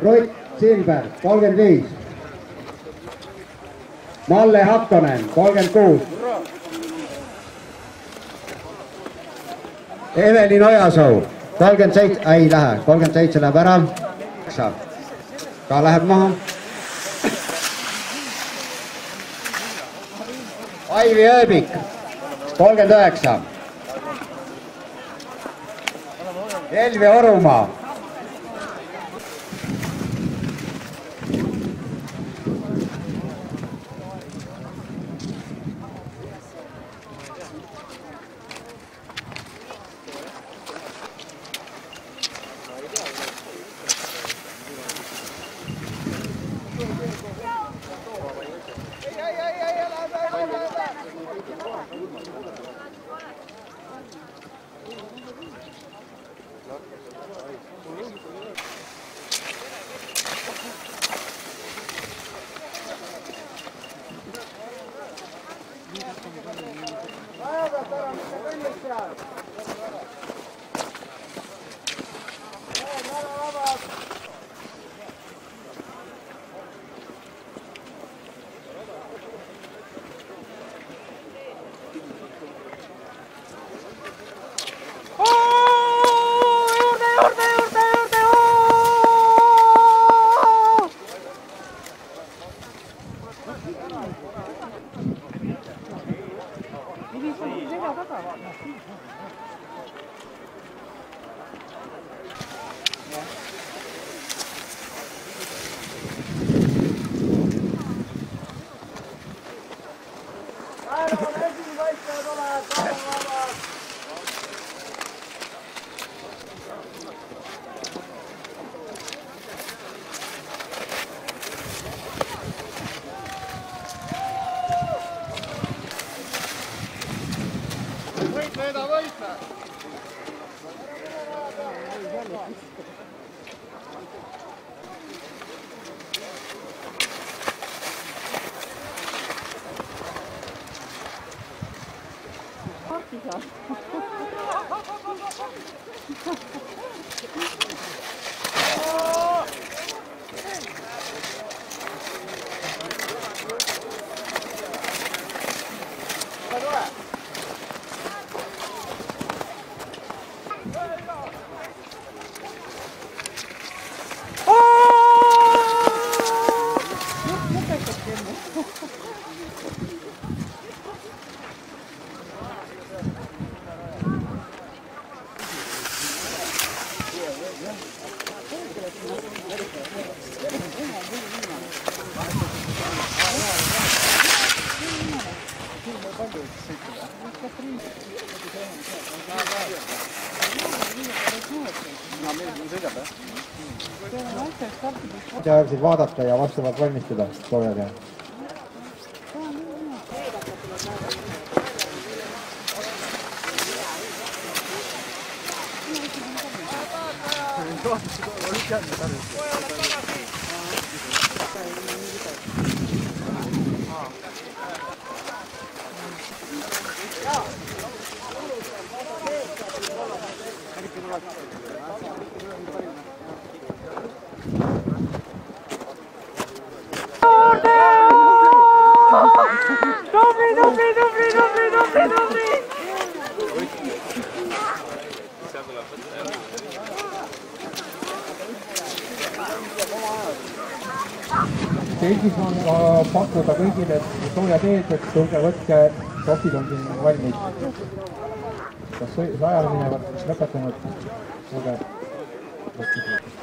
Rutt Silber 35. Malle Hakkonen 36. Evelin Ojasoo 37, ei lähe, 37 läheb ära. Ka läheb maha. Aivi Ööbik 39. Elvi Orumaa . Saab vaadata ja vastavalt valmistada soojad ja Eestis on ka pakkuda kõigile sooja teed, et tulge võtke, kohvid on siin valmis. Kas ajal minevad lõpetanud? Tulge võtke.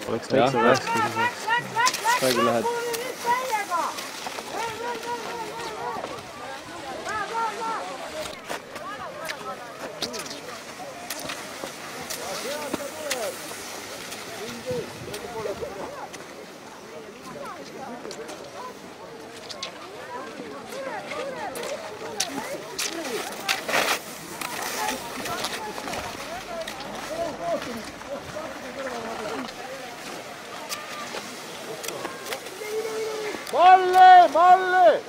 Oleks väikse vähks, kui siis praegu lähed. Malli! Malli!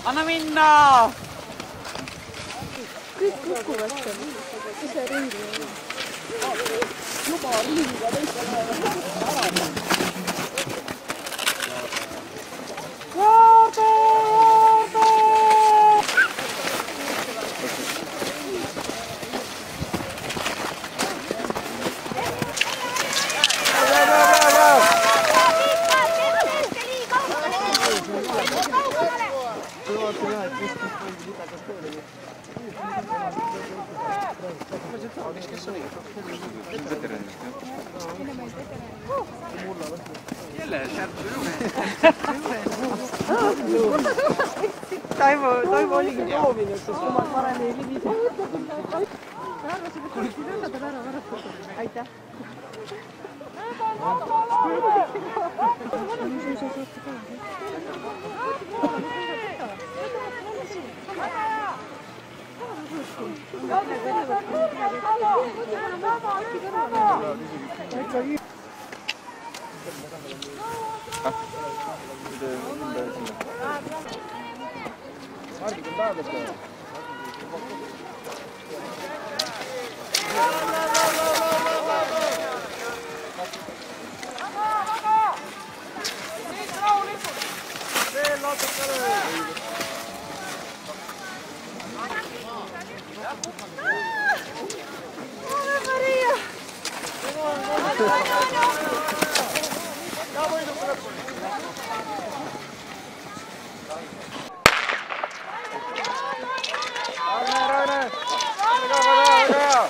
Anna minna! Kõik kukuvad seal, ise ringi. Juba ringiga teiste lähevad. Vaarde! Toivo oligi proovinud, sest kui ma parem ei libise. Aitäh.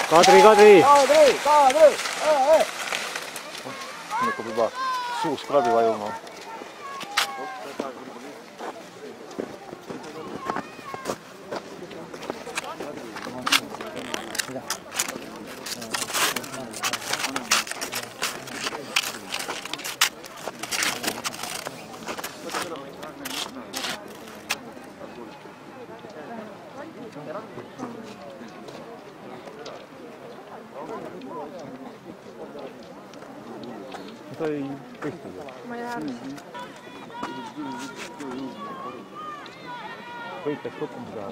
Kadri! Kadri! Nüüd hakkab juba suust krabi vajuma. Ta ei kõistuda. Ma ei lähe. Kõik peaks kokkumise taha.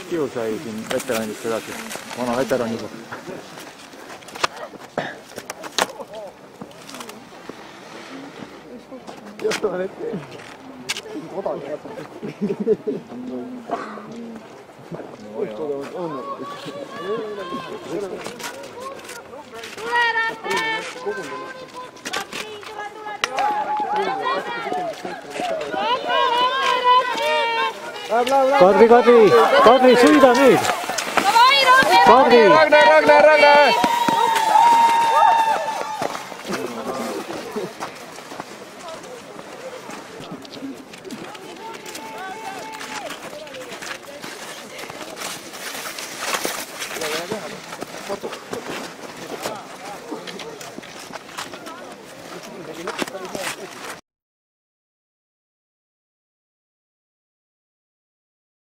Kiu sai siin veteranidest edasi. Vana veteran juba. Kadri, sõida nüüd! Kadri! Ragnar!